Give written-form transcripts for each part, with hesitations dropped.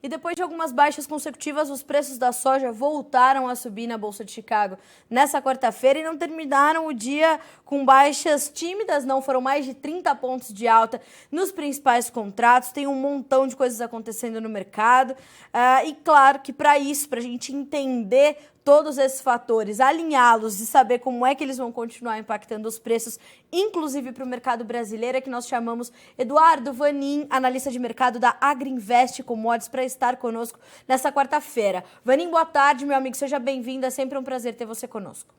E depois de algumas baixas consecutivas, os preços da soja voltaram a subir na Bolsa de Chicago nessa quarta-feira e não terminaram o dia com baixas tímidas, não. Foram mais de 30 pontos de alta nos principais contratos. Tem um montão de coisas acontecendo no mercado. E claro que para isso, para a gente entender todos esses fatores, alinhá-los e saber como é que eles vão continuar impactando os preços, inclusive para o mercado brasileiro, é que nós chamamos Eduardo Vanin, analista de mercado da Agriinvest Commodities, para estar conosco nessa quarta-feira. Vanin, boa tarde, meu amigo, seja bem-vindo, é sempre um prazer ter você conosco.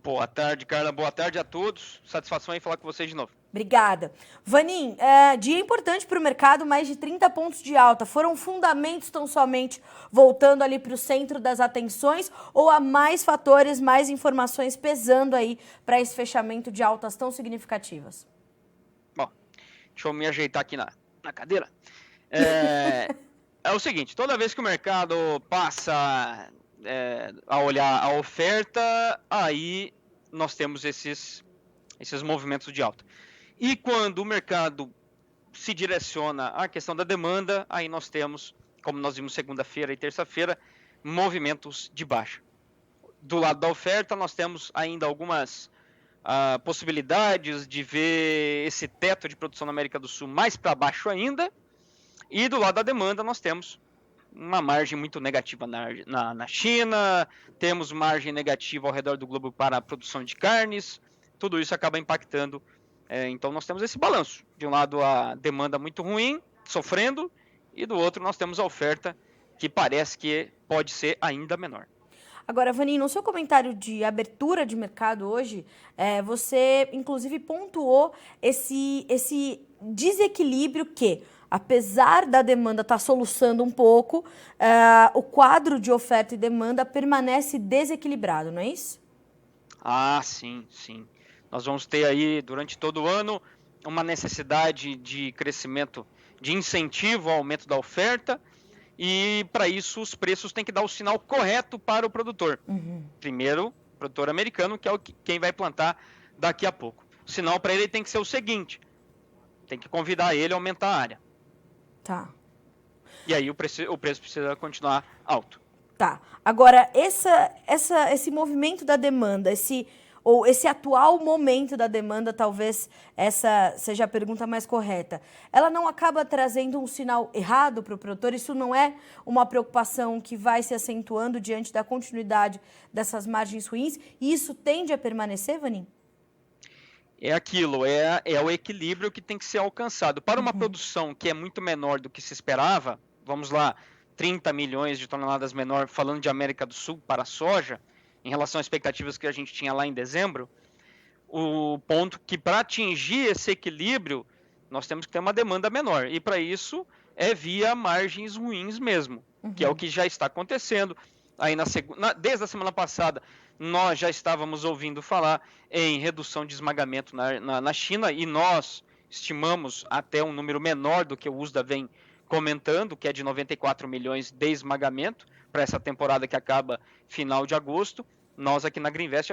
Boa tarde, Carla, boa tarde a todos, satisfação em falar com vocês de novo. Obrigada. Vanin, dia importante para o mercado, mais de 30 pontos de alta. Foram fundamentos tão somente voltando ali para o centro das atenções ou há mais fatores, mais informações pesando aí para esse fechamento de altas tão significativas? Bom, deixa eu me ajeitar aqui na cadeira. É o seguinte, toda vez que o mercado passa a olhar a oferta, aí nós temos esses movimentos de alta. E quando o mercado se direciona à questão da demanda, aí nós temos, como nós vimos segunda-feira e terça-feira, movimentos de baixa. Do lado da oferta, nós temos ainda algumas possibilidades de ver esse teto de produção na América do Sul mais para baixo ainda. E do lado da demanda, nós temos uma margem muito negativa na China, temos margem negativa ao redor do globo para a produção de carnes, tudo isso acaba impactando. Então nós temos esse balanço. De um lado a demanda muito ruim, sofrendo, e do outro nós temos a oferta que parece que pode ser ainda menor. Agora, Vanin, no seu comentário de abertura de mercado hoje, você inclusive pontuou esse desequilíbrio que, apesar da demanda estar soluçando um pouco, o quadro de oferta e demanda permanece desequilibrado, não é isso? Ah, sim, sim. Nós vamos ter aí, durante todo o ano, uma necessidade de crescimento, de incentivo ao aumento da oferta, e para isso os preços têm que dar o sinal correto para o produtor. Primeiro, o produtor americano, que é quem vai plantar daqui a pouco. O sinal para ele tem que ser o seguinte, tem que convidar ele a aumentar a área. Tá. E aí o preço precisa continuar alto. Tá. Agora, esse movimento da demanda, esse atual momento da demanda, talvez essa seja a pergunta mais correta, ela não acaba trazendo um sinal errado para o produtor? Isso não é uma preocupação que vai se acentuando diante da continuidade dessas margens ruins? E isso tende a permanecer, Vanin? É aquilo, é o equilíbrio que tem que ser alcançado. Para uma produção que é muito menor do que se esperava, vamos lá, 30 milhões de toneladas menor, falando de América do Sul para a soja, em relação às expectativas que a gente tinha lá em dezembro, o ponto que para atingir esse equilíbrio, nós temos que ter uma demanda menor. E para isso é via margens ruins mesmo, que é o que já está acontecendo. Aí desde a semana passada, nós já estávamos ouvindo falar em redução de esmagamento na China, e nós estimamos até um número menor do que o USDA vem comentando, que é de 94 milhões de esmagamento para essa temporada que acaba final de agosto. Nós aqui na Agriinvest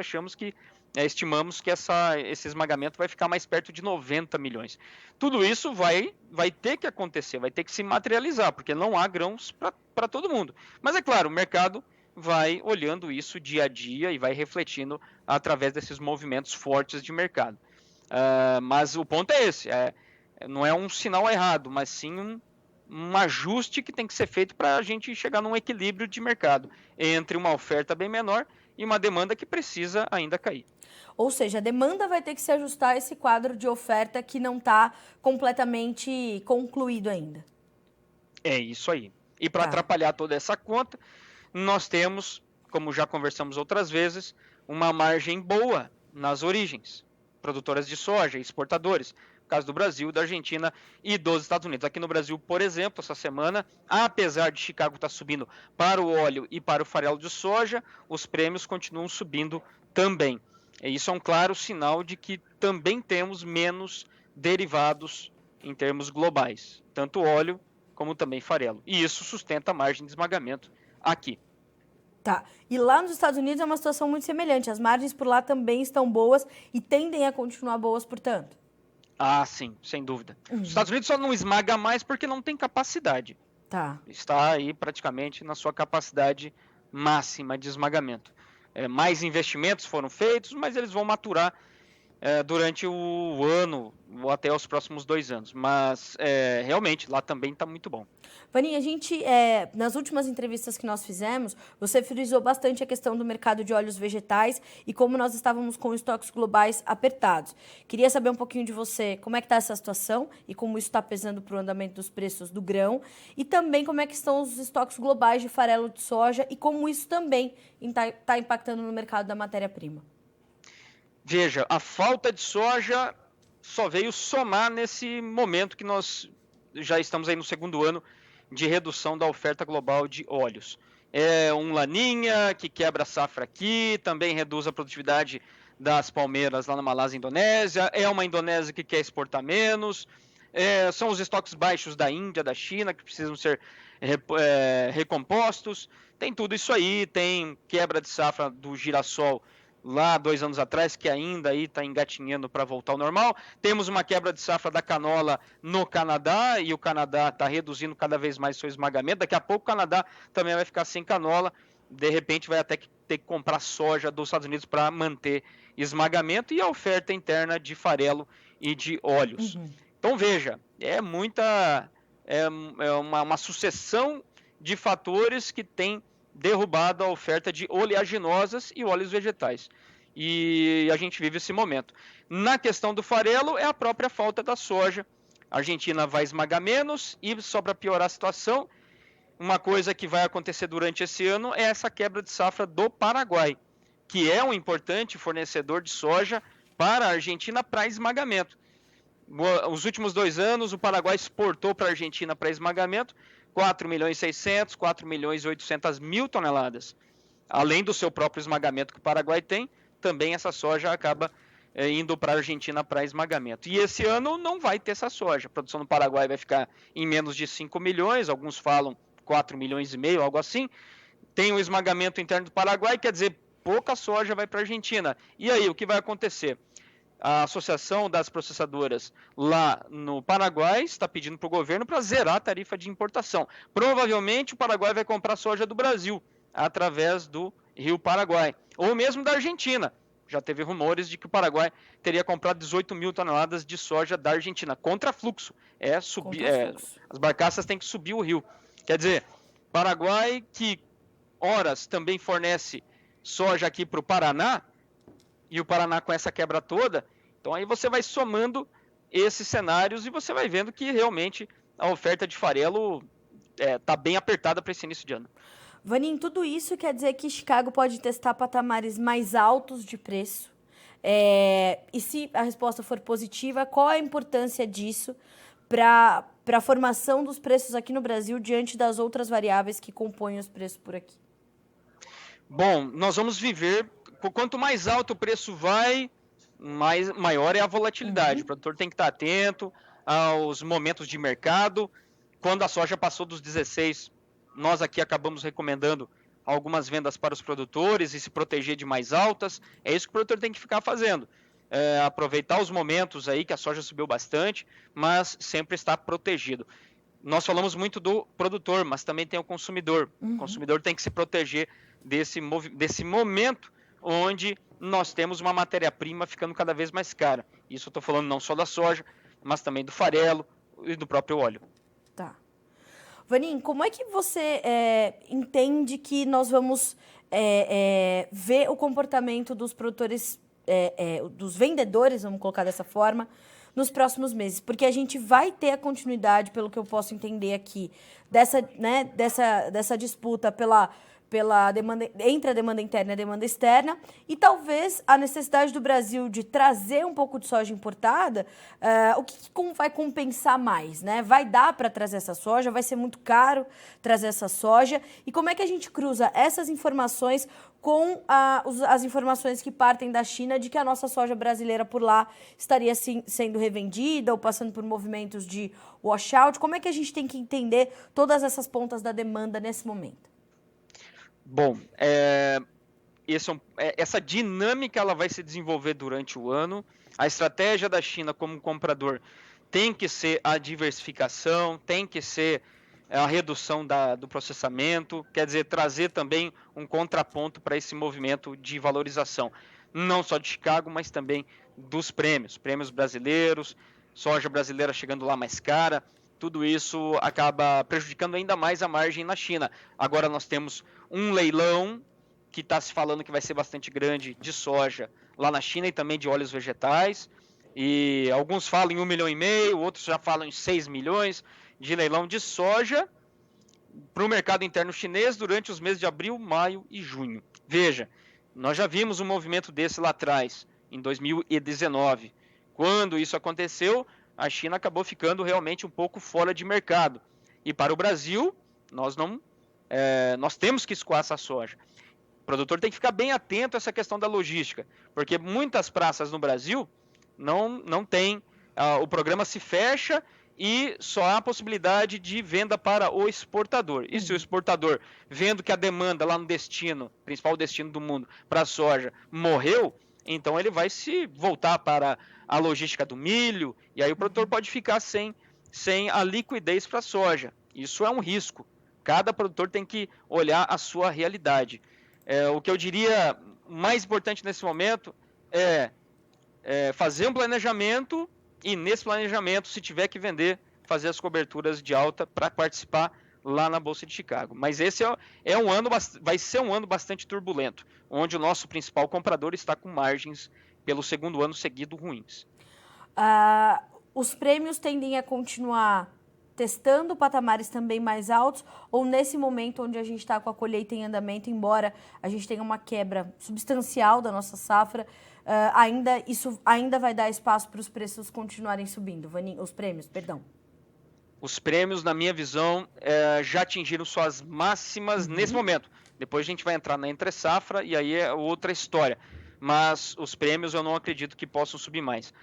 estimamos que esse esmagamento vai ficar mais perto de 90 milhões. Tudo isso vai ter que acontecer, vai ter que se materializar, porque não há grãos para todo mundo. Mas é claro, o mercado vai olhando isso dia a dia e vai refletindo através desses movimentos fortes de mercado. Mas o ponto é esse, não é um sinal errado, mas sim um ajuste que tem que ser feito para a gente chegar num equilíbrio de mercado entre uma oferta bem menor e uma demanda que precisa ainda cair. Ou seja, a demanda vai ter que se ajustar a esse quadro de oferta que não está completamente concluído ainda. É isso aí. E para atrapalhar toda essa conta, nós temos, como já conversamos outras vezes, uma margem boa nas origens, produtoras de soja, exportadores. No caso do Brasil, da Argentina e dos Estados Unidos. Aqui no Brasil, por exemplo, essa semana, apesar de Chicago estar subindo para o óleo e para o farelo de soja, os prêmios continuam subindo também. E isso é um claro sinal de que também temos menos derivados em termos globais, tanto óleo como também farelo. E isso sustenta a margem de esmagamento aqui. Tá. E lá nos Estados Unidos é uma situação muito semelhante. As margens por lá também estão boas e tendem a continuar boas, portanto. Ah, sim, sem dúvida. Os Estados Unidos só não esmaga mais porque não tem capacidade. Tá. Está aí praticamente na sua capacidade máxima de esmagamento. Mais investimentos foram feitos, mas eles vão maturar durante o ano ou até os próximos 2 anos. Mas realmente lá também está muito bom. Vaninho, a gente, nas últimas entrevistas que nós fizemos, você frisou bastante a questão do mercado de óleos vegetais e como nós estávamos com estoques globais apertados. Queria saber um pouquinho de você, como é que está essa situação e como isso está pesando para o andamento dos preços do grão e também como é que estão os estoques globais de farelo de soja e como isso também está impactando no mercado da matéria-prima. Veja, a falta de soja só veio somar nesse momento que nós já estamos aí no segundo ano de redução da oferta global de óleos. É um laninha que quebra a safra aqui, também reduz a produtividade das palmeiras lá na Malásia e Indonésia, é uma Indonésia que quer exportar menos, são os estoques baixos da Índia, da China, que precisam ser recompostos, tem tudo isso aí, tem quebra de safra do girassol lá 2 anos atrás, que ainda aí está engatinhando para voltar ao normal. Temos uma quebra de safra da canola no Canadá, e o Canadá está reduzindo cada vez mais seu esmagamento. Daqui a pouco o Canadá também vai ficar sem canola, de repente vai até ter que comprar soja dos Estados Unidos para manter esmagamento, e a oferta interna de farelo e de óleos. Então veja, uma sucessão de fatores que tem derrubado a oferta de oleaginosas e óleos vegetais. E a gente vive esse momento. Na questão do farelo, é a própria falta da soja. A Argentina vai esmagar menos e, só para piorar a situação, uma coisa que vai acontecer durante esse ano é essa quebra de safra do Paraguai, que é um importante fornecedor de soja para a Argentina para esmagamento. Os últimos 2 anos, o Paraguai exportou para a Argentina para esmagamento 4.600.000, 4.800.000 toneladas. Além do seu próprio esmagamento que o Paraguai tem, também essa soja acaba indo para a Argentina para esmagamento. E esse ano não vai ter essa soja. A produção no Paraguai vai ficar em menos de 5 milhões, alguns falam 4,5 milhões, algo assim. Tem o esmagamento interno do Paraguai, quer dizer, pouca soja vai para a Argentina. E aí, o que vai acontecer? A Associação das Processadoras lá no Paraguai está pedindo para o governo para zerar a tarifa de importação. Provavelmente o Paraguai vai comprar soja do Brasil através do Rio Paraguai, ou mesmo da Argentina. Já teve rumores de que o Paraguai teria comprado 18.000 toneladas de soja da Argentina, contra fluxo. As barcaças têm que subir o rio. Quer dizer, Paraguai, que horas também fornece soja aqui para o Paraná, e o Paraná com essa quebra toda, então aí você vai somando esses cenários e você vai vendo que realmente a oferta de farelo está bem apertada para esse início de ano. Vaninho, tudo isso quer dizer que Chicago pode testar patamares mais altos de preço? E se a resposta for positiva, qual a importância disso para a formação dos preços aqui no Brasil diante das outras variáveis que compõem os preços por aqui? Bom, nós vamos viver... Quanto mais alto o preço vai, maior é a volatilidade. O produtor tem que estar atento aos momentos de mercado. Quando a soja passou dos 16, nós aqui acabamos recomendando algumas vendas para os produtores e se proteger de mais altas. É isso que o produtor tem que ficar fazendo. Aproveitar os momentos aí que a soja subiu bastante, mas sempre estar protegido. Nós falamos muito do produtor, mas também tem o consumidor. O consumidor tem que se proteger desse momento onde nós temos uma matéria-prima ficando cada vez mais cara. Isso eu estou falando não só da soja, mas também do farelo e do próprio óleo. Tá. Vaninho, como é que você entende que nós vamos ver o comportamento dos produtores, dos vendedores, vamos colocar dessa forma, nos próximos meses? Porque a gente vai ter a continuidade, pelo que eu posso entender aqui, dessa disputa pela demanda, entre a demanda interna e a demanda externa, e talvez a necessidade do Brasil de trazer um pouco de soja importada, o que vai compensar mais, né? Vai dar para trazer essa soja? Vai ser muito caro trazer essa soja? E como é que a gente cruza essas informações com as informações que partem da China de que a nossa soja brasileira por lá estaria sendo revendida ou passando por movimentos de washout? Como é que a gente tem que entender todas essas pontas da demanda nesse momento? Bom, essa dinâmica ela vai se desenvolver durante o ano. A estratégia da China como comprador tem que ser a diversificação, tem que ser a redução do processamento, quer dizer, trazer também um contraponto para esse movimento de valorização, não só de Chicago, mas também dos prêmios brasileiros, soja brasileira chegando lá mais cara, tudo isso acaba prejudicando ainda mais a margem na China. Agora nós temos um leilão que está se falando que vai ser bastante grande de soja lá na China e também de óleos vegetais, e alguns falam em 1,5 milhão, outros já falam em 6 milhões de leilão de soja para o mercado interno chinês durante os meses de abril, maio e junho. Veja, nós já vimos um movimento desse lá atrás, em 2019. Quando isso aconteceu, a China acabou ficando realmente um pouco fora de mercado. E para o Brasil, nós temos que escoar essa soja. O produtor tem que ficar bem atento a essa questão da logística, porque muitas praças no Brasil não tem, o programa se fecha e só há a possibilidade de venda para o exportador. E se o exportador, vendo que a demanda lá no destino, principal destino do mundo, para a soja, morreu, então ele vai se voltar para a logística do milho, e aí o produtor pode ficar sem a liquidez para a soja. Isso é um risco. Cada produtor tem que olhar a sua realidade. O que eu diria mais importante nesse momento é fazer um planejamento e, nesse planejamento, se tiver que vender, fazer as coberturas de alta para participar lá na Bolsa de Chicago. Mas esse vai ser um ano bastante turbulento, onde o nosso principal comprador está com margens pelo segundo ano seguido ruins. Os prêmios tendem a continuar testando patamares também mais altos, ou nesse momento onde a gente está com a colheita em andamento, embora a gente tenha uma quebra substancial da nossa safra, isso ainda vai dar espaço para os preços continuarem subindo, os prêmios, perdão. Os prêmios, na minha visão, já atingiram suas máximas nesse momento. Depois a gente vai entrar na entre-safra e aí é outra história. Mas os prêmios eu não acredito que possam subir mais.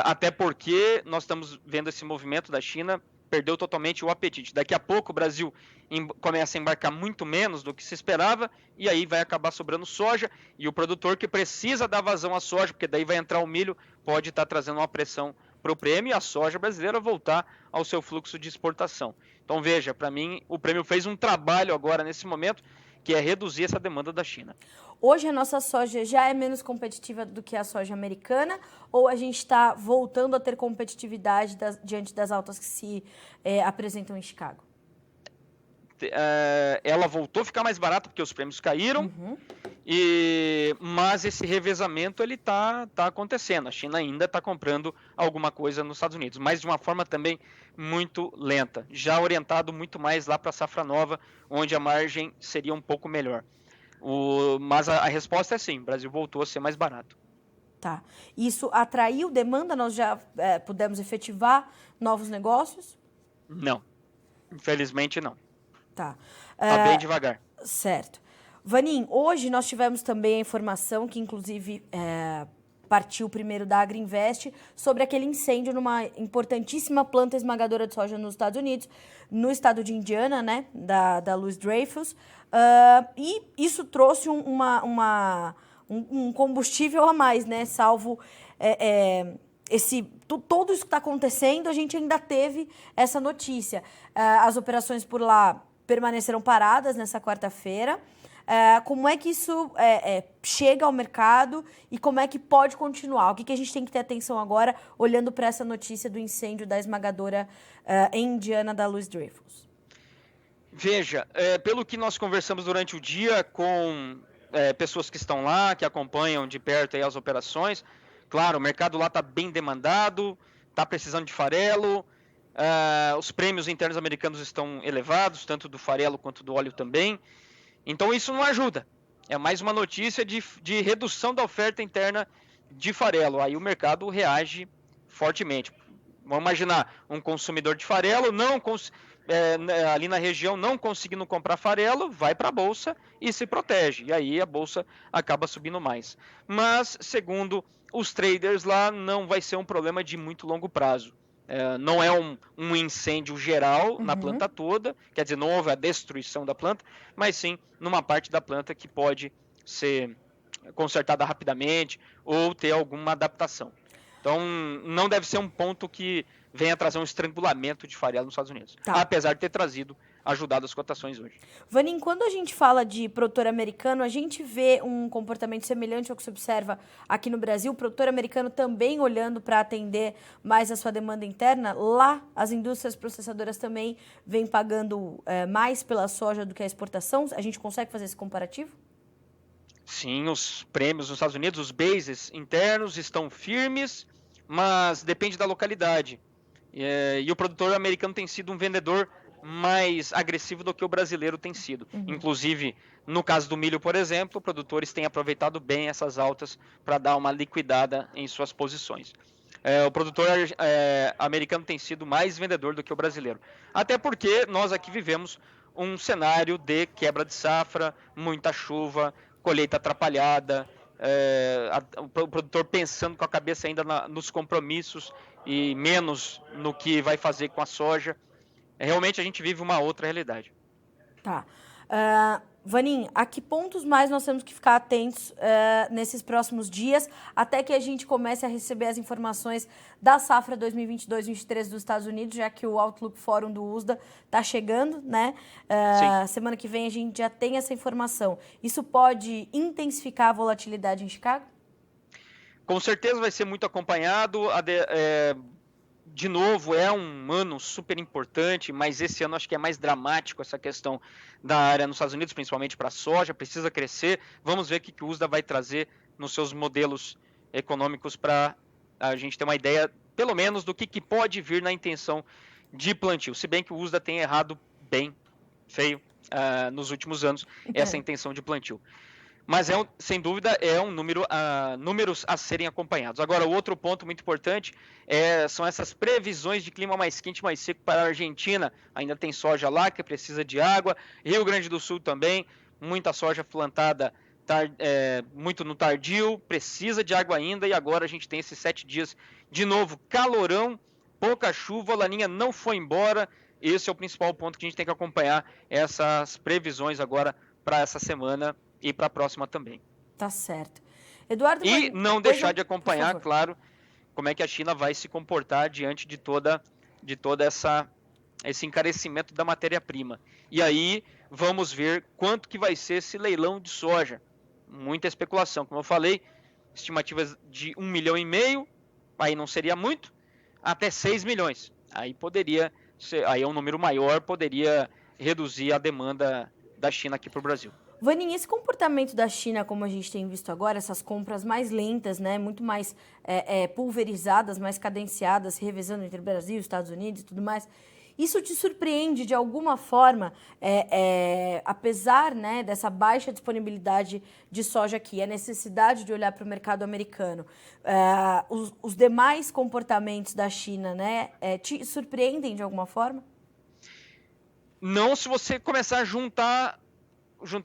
Até porque nós estamos vendo esse movimento da China, perdeu totalmente o apetite. Daqui a pouco o Brasil começa a embarcar muito menos do que se esperava e aí vai acabar sobrando soja, e o produtor que precisa dar vazão à soja, porque daí vai entrar o milho, pode estar trazendo uma pressão para o prêmio e a soja brasileira voltar ao seu fluxo de exportação. Então veja, para mim o prêmio fez um trabalho agora nesse momento, que é reduzir essa demanda da China. Hoje a nossa soja já é menos competitiva do que a soja americana, ou a gente está voltando a ter competitividade diante das altas que se apresentam em Chicago? Ela voltou a ficar mais barata porque os prêmios caíram, mas esse revezamento ele está acontecendo. A China ainda está comprando alguma coisa nos Estados Unidos, mas de uma forma também muito lenta, já orientado muito mais lá para a safra nova, onde a margem seria um pouco melhor. Mas a resposta é sim, o Brasil voltou a ser mais barato. Tá. Isso atraiu demanda? Nós já pudemos efetivar novos negócios? Não, infelizmente não. Tá. Tá bem devagar. Certo. Vanim, hoje nós tivemos também a informação que, inclusive, partiu primeiro da Agriinvest sobre aquele incêndio numa importantíssima planta esmagadora de soja nos Estados Unidos, no estado de Indiana, né, da Louis Dreyfus, e isso trouxe um combustível a mais, né, salvo todo isso que está acontecendo, a gente ainda teve essa notícia. As operações por lá permaneceram paradas nessa quarta-feira. Como é que isso chega ao mercado e como é que pode continuar? O que a gente tem que ter atenção agora, olhando para essa notícia do incêndio da esmagadora em Indiana da Louis Dreyfus? Veja, pelo que nós conversamos durante o dia com pessoas que estão lá, que acompanham de perto aí as operações, claro, o mercado lá está bem demandado, está precisando de farelo, os prêmios internos americanos estão elevados, tanto do farelo quanto do óleo também. Então isso não ajuda. É mais uma notícia de redução da oferta interna de farelo. Aí o mercado reage fortemente. Vamos imaginar um consumidor de farelo ali na região não conseguindo comprar farelo, vai para a bolsa e se protege. E aí a bolsa acaba subindo mais. Mas, segundo os traders lá, não vai ser um problema de muito longo prazo. Não é um incêndio geral na planta toda, quer dizer, não houve a destruição da planta, mas sim numa parte da planta que pode ser consertada rapidamente ou ter alguma adaptação. Então, não deve ser um ponto que venha trazer um estrangulamento de farelo nos Estados Unidos. Tá. Apesar de ter ajudado as cotações hoje. Vanin, quando a gente fala de produtor americano, a gente vê um comportamento semelhante ao que se observa aqui no Brasil, o produtor americano também olhando para atender mais a sua demanda interna. Lá, as indústrias processadoras também vêm pagando mais pela soja do que a exportação. A gente consegue fazer esse comparativo? Sim, os prêmios nos Estados Unidos, os bases internos estão firmes, mas depende da localidade. E o produtor americano tem sido um vendedor mais agressivo do que o brasileiro tem sido. Inclusive, no caso do milho, por exemplo, produtores têm aproveitado bem essas altas para dar uma liquidada em suas posições. O produtor americano tem sido mais vendedor do que o brasileiro. Até porque nós aqui vivemos um cenário de quebra de safra, muita chuva, colheita atrapalhada, o produtor pensando com a cabeça ainda nos compromissos e menos no que vai fazer com a soja. Realmente a gente vive uma outra realidade. Tá. Vanin, a que pontos mais nós temos que ficar atentos nesses próximos dias, até que a gente comece a receber as informações da safra 2022-23 dos Estados Unidos, já que o Outlook Forum do USDA está chegando, né? Semana que vem a gente já tem essa informação. Isso pode intensificar a volatilidade em Chicago? Com certeza vai ser muito acompanhado. De novo, é um ano super importante, mas esse ano acho que é mais dramático essa questão da área nos Estados Unidos, principalmente para a soja, precisa crescer. Vamos ver o que o USDA vai trazer nos seus modelos econômicos para a gente ter uma ideia, pelo menos, do que pode vir na intenção de plantio. Se bem que o USDA tem errado bem feio nos últimos anos essa intenção de plantio. Mas, sem dúvida, números a serem acompanhados. Agora, o outro ponto muito importante são essas previsões de clima mais quente, mais seco para a Argentina. Ainda tem soja lá que precisa de água. Rio Grande do Sul também, muita soja plantada muito no tardio, precisa de água ainda. E agora a gente tem esses 7 dias de novo, calorão, pouca chuva, a laninha não foi embora. Esse é o principal ponto que a gente tem que acompanhar, essas previsões agora para essa semana e para a próxima também. Tá certo. Eduardo, e não deixar de acompanhar, claro, como é que a China vai se comportar diante de toda esse encarecimento da matéria-prima. E aí vamos ver quanto que vai ser esse leilão de soja. Muita especulação, como eu falei, estimativas de 1,5 milhão, aí não seria muito, até 6 milhões. Aí poderia ser, aí é um número maior, poderia reduzir a demanda da China aqui para o Brasil. Vanin, esse comportamento da China, como a gente tem visto agora, essas compras mais lentas, né, muito mais pulverizadas, mais cadenciadas, se revezando entre Brasil, Estados Unidos e tudo mais, isso te surpreende de alguma forma, apesar, né, dessa baixa disponibilidade de soja aqui, a necessidade de olhar para o mercado americano, os demais comportamentos da China, né, te surpreendem de alguma forma? Não, se você começar a juntar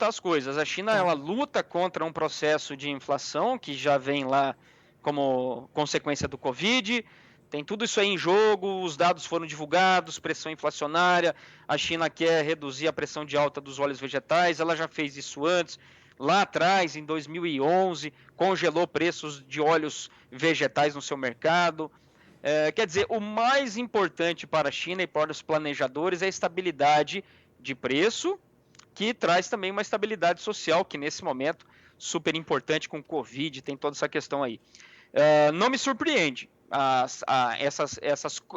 as coisas. A China ela luta contra um processo de inflação que já vem lá como consequência do Covid. Tem tudo isso aí em jogo, os dados foram divulgados, pressão inflacionária. A China quer reduzir a pressão de alta dos óleos vegetais, ela já fez isso antes. Lá atrás, em 2011, congelou preços de óleos vegetais no seu mercado. Quer dizer, o mais importante para a China e para os planejadores é a estabilidade de preço, que traz também uma estabilidade social, que nesse momento, super importante com o Covid, tem toda essa questão aí. Não me surpreende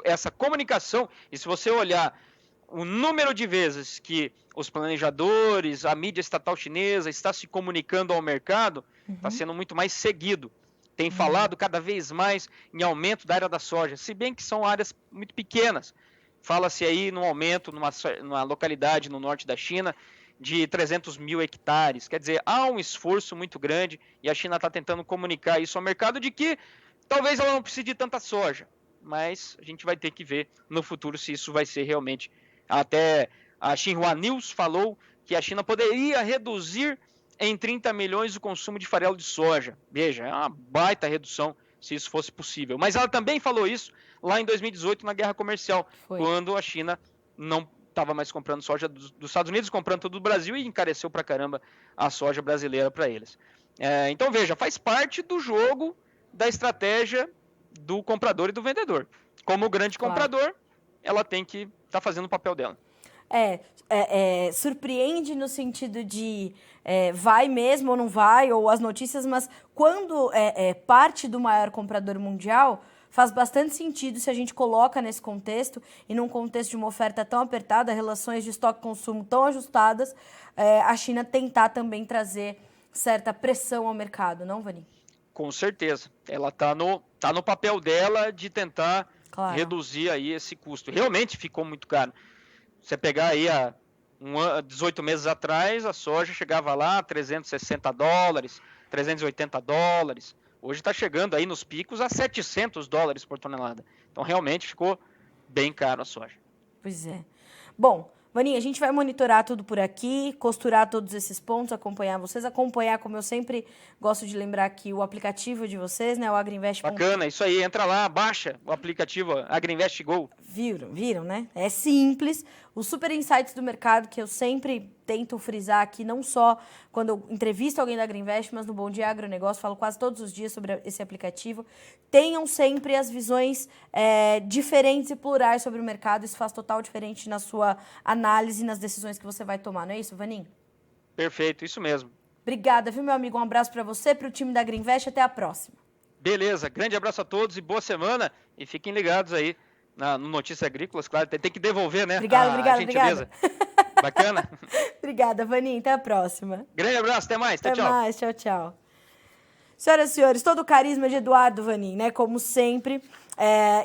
essa comunicação, e se você olhar o número de vezes que os planejadores, a mídia estatal chinesa está se comunicando ao mercado, está sendo muito mais seguido. Tem falado cada vez mais em aumento da área da soja, se bem que são áreas muito pequenas. Fala-se aí num aumento numa localidade no norte da China, de 300 mil hectares. Quer dizer, há um esforço muito grande e a China está tentando comunicar isso ao mercado de que talvez ela não precise de tanta soja, mas a gente vai ter que ver no futuro se isso vai ser realmente. Até a Xinhua News falou que a China poderia reduzir em 30 milhões o consumo de farelo de soja. Veja, é uma baita redução se isso fosse possível. Mas ela também falou isso lá em 2018 na guerra comercial, quando a China não estava mais comprando soja dos Estados Unidos, comprando tudo do Brasil e encareceu pra caramba a soja brasileira para eles. Então, veja, faz parte do jogo da estratégia do comprador e do vendedor. Como grande Claro. comprador, ela tem que estar fazendo o papel dela. Surpreende no sentido de vai mesmo ou não vai, ou as notícias, mas quando parte do maior comprador mundial, faz bastante sentido se a gente coloca nesse contexto, e num contexto de uma oferta tão apertada, relações de estoque-consumo tão ajustadas, a China tentar também trazer certa pressão ao mercado, não, Vanin? Com certeza. Ela está no papel dela de tentar reduzir aí esse custo. Realmente ficou muito caro. Você pegar aí 18 meses atrás, a soja chegava lá a $360, $380. Hoje está chegando aí nos picos a $700 por tonelada. Então, realmente ficou bem caro a soja. Pois é. Bom, Vaninha, a gente vai monitorar tudo por aqui, costurar todos esses pontos, acompanhar vocês, como eu sempre gosto de lembrar aqui, o aplicativo de vocês, né, o Agriinvest. Bacana, isso aí, entra lá, baixa o aplicativo Agriinvest Go. Viram, né? É simples, os super insights do mercado que eu sempre tento frisar aqui, não só quando eu entrevisto alguém da Agriinvest, mas no Bom Dia Agronegócio, falo quase todos os dias sobre esse aplicativo. Tenham sempre as visões diferentes e plurais sobre o mercado, isso faz total diferente na sua análise e nas decisões que você vai tomar, não é isso, Vanin? Perfeito, isso mesmo. Obrigada, viu, meu amigo? Um abraço para você, para o time da Agriinvest, até a próxima. Beleza, grande abraço a todos e boa semana, e fiquem ligados aí no Notícias Agrícolas, claro, tem que devolver, né? Obrigada. Bacana? Obrigada, Vaninha. Até a próxima. Grande abraço, até mais. Tchau, tchau. Até mais, tchau. Senhoras e senhores, todo o carisma de Eduardo Vanin, né? Como sempre,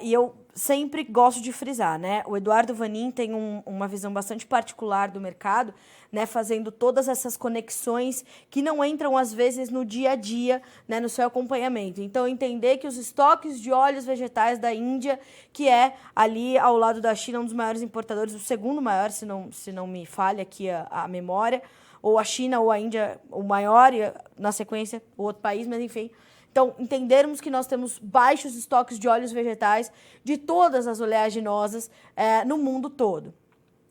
e eu sempre gosto de frisar, né? O Eduardo Vanin tem uma visão bastante particular do mercado, né? Fazendo todas essas conexões que não entram, às vezes, no dia a dia, né? No seu acompanhamento. Então, entender que os estoques de óleos vegetais da Índia, que é ali ao lado da China, um dos maiores importadores, o segundo maior, se não me falha aqui a memória, ou a China ou a Índia, o maior, e na sequência o outro país, mas enfim. Então, entendermos que nós temos baixos estoques de óleos vegetais de todas as oleaginosas no mundo todo.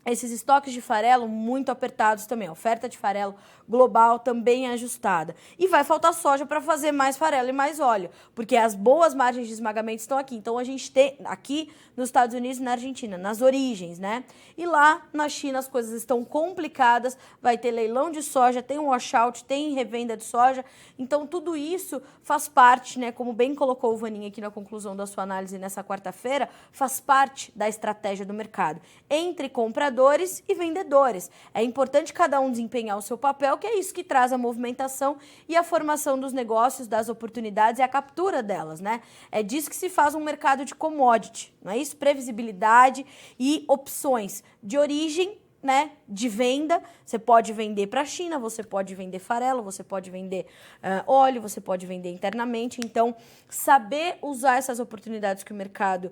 Esses estoques de farelo muito apertados também. A oferta de farelo global também é ajustada. E vai faltar soja para fazer mais farelo e mais óleo, porque as boas margens de esmagamento estão aqui. Então, a gente tem aqui nos Estados Unidos e na Argentina, nas origens, né? E lá na China as coisas estão complicadas, vai ter leilão de soja, tem um washout, tem revenda de soja. Então, tudo isso faz parte, né? Como bem colocou o Vaninha aqui na conclusão da sua análise nessa quarta-feira, faz parte da estratégia do mercado. Entre compradores e vendedores. É importante cada um desempenhar o seu papel, que é isso que traz a movimentação e a formação dos negócios, das oportunidades e a captura delas, né? É disso que se faz um mercado de commodity, não é isso? Previsibilidade e opções de origem, né, de venda. Você pode vender para a China, você pode vender farelo, você pode vender óleo, você pode vender internamente. Então, saber usar essas oportunidades que o mercado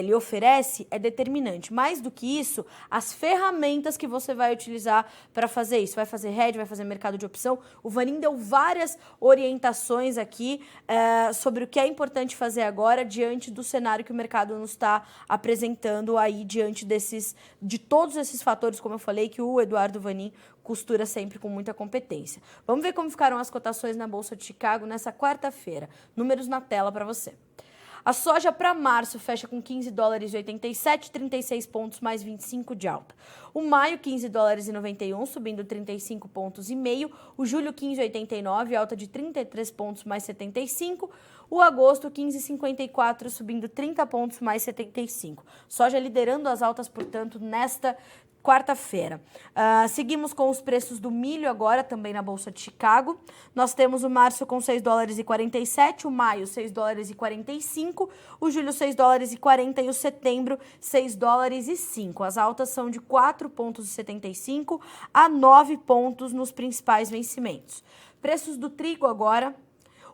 lhe oferece é determinante. Mais do que isso, as ferramentas que você vai utilizar para fazer isso. Vai fazer hedge, vai fazer mercado de opção. O Vanin deu várias orientações aqui sobre o que é importante fazer agora diante do cenário que o mercado nos está apresentando aí, diante de todos esses fatores, como eu falei, que o Eduardo Vanin costura sempre com muita competência. Vamos ver como ficaram as cotações na Bolsa de Chicago nessa quarta-feira. Números na tela para você. A soja para março fecha com $15,87, 36 pontos mais 25 de alta. O maio, $15,91, subindo 35 pontos e meio. O julho, 15,89, alta de 33 pontos mais 75. O agosto, 15,54, subindo 30 pontos mais 75. Soja liderando as altas, portanto, nesta quarta-feira. Seguimos com os preços do milho agora, também na Bolsa de Chicago. Nós temos o março com $6,47, o maio $6,45, o julho $6,40 e o setembro $6,05. As altas são de 4,75 a 9 pontos nos principais vencimentos. Preços do trigo agora.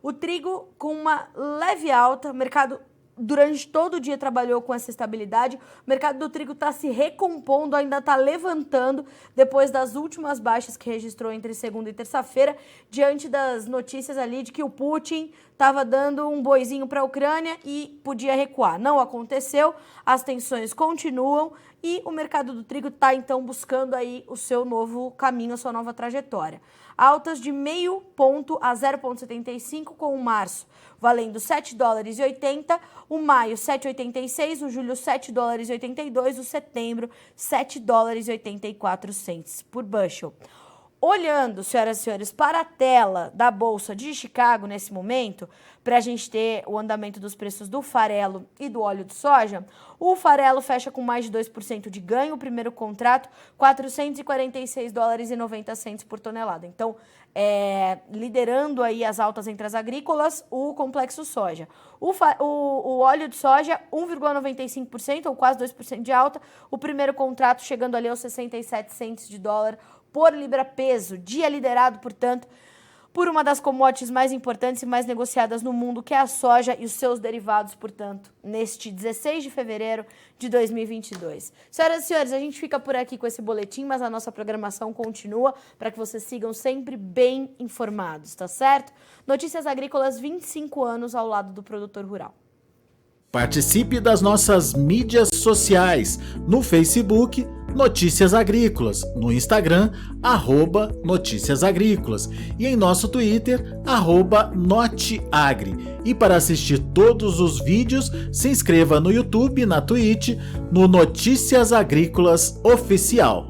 O trigo com uma leve alta, o mercado durante todo o dia trabalhou com essa estabilidade. O mercado do trigo está se recompondo, ainda está levantando depois das últimas baixas que registrou entre segunda e terça-feira, diante das notícias ali de que o Putin estava dando um boizinho para a Ucrânia e podia recuar. Não aconteceu, as tensões continuam e o mercado do trigo está, então, buscando aí o seu novo caminho, a sua nova trajetória. altas de 0,5 ponto a 0,75 com o março, valendo $7,80, o maio $7,86, o julho $7,82, o setembro $7,84 por bushel. Olhando, senhoras e senhores, para a tela da Bolsa de Chicago nesse momento, para a gente ter o andamento dos preços do farelo e do óleo de soja, o farelo fecha com mais de 2% de ganho, o primeiro contrato, $446,90 por tonelada. Então, liderando aí as altas entre as agrícolas, o complexo soja. O óleo de soja, 1,95%, ou quase 2% de alta, o primeiro contrato chegando ali aos 67 cents de dólar por libra-peso, dia liderado, portanto, por uma das commodities mais importantes e mais negociadas no mundo, que é a soja e os seus derivados, portanto, neste 16 de fevereiro de 2022. Senhoras e senhores, a gente fica por aqui com esse boletim, mas a nossa programação continua para que vocês sigam sempre bem informados, tá certo? Notícias Agrícolas, 25 anos ao lado do produtor rural. Participe das nossas mídias sociais, no Facebook, Notícias Agrícolas, no Instagram, @Notícias Agrícolas e em nosso Twitter, @Noteagri. E para assistir todos os vídeos, se inscreva no YouTube, na Twitch, no Notícias Agrícolas Oficial.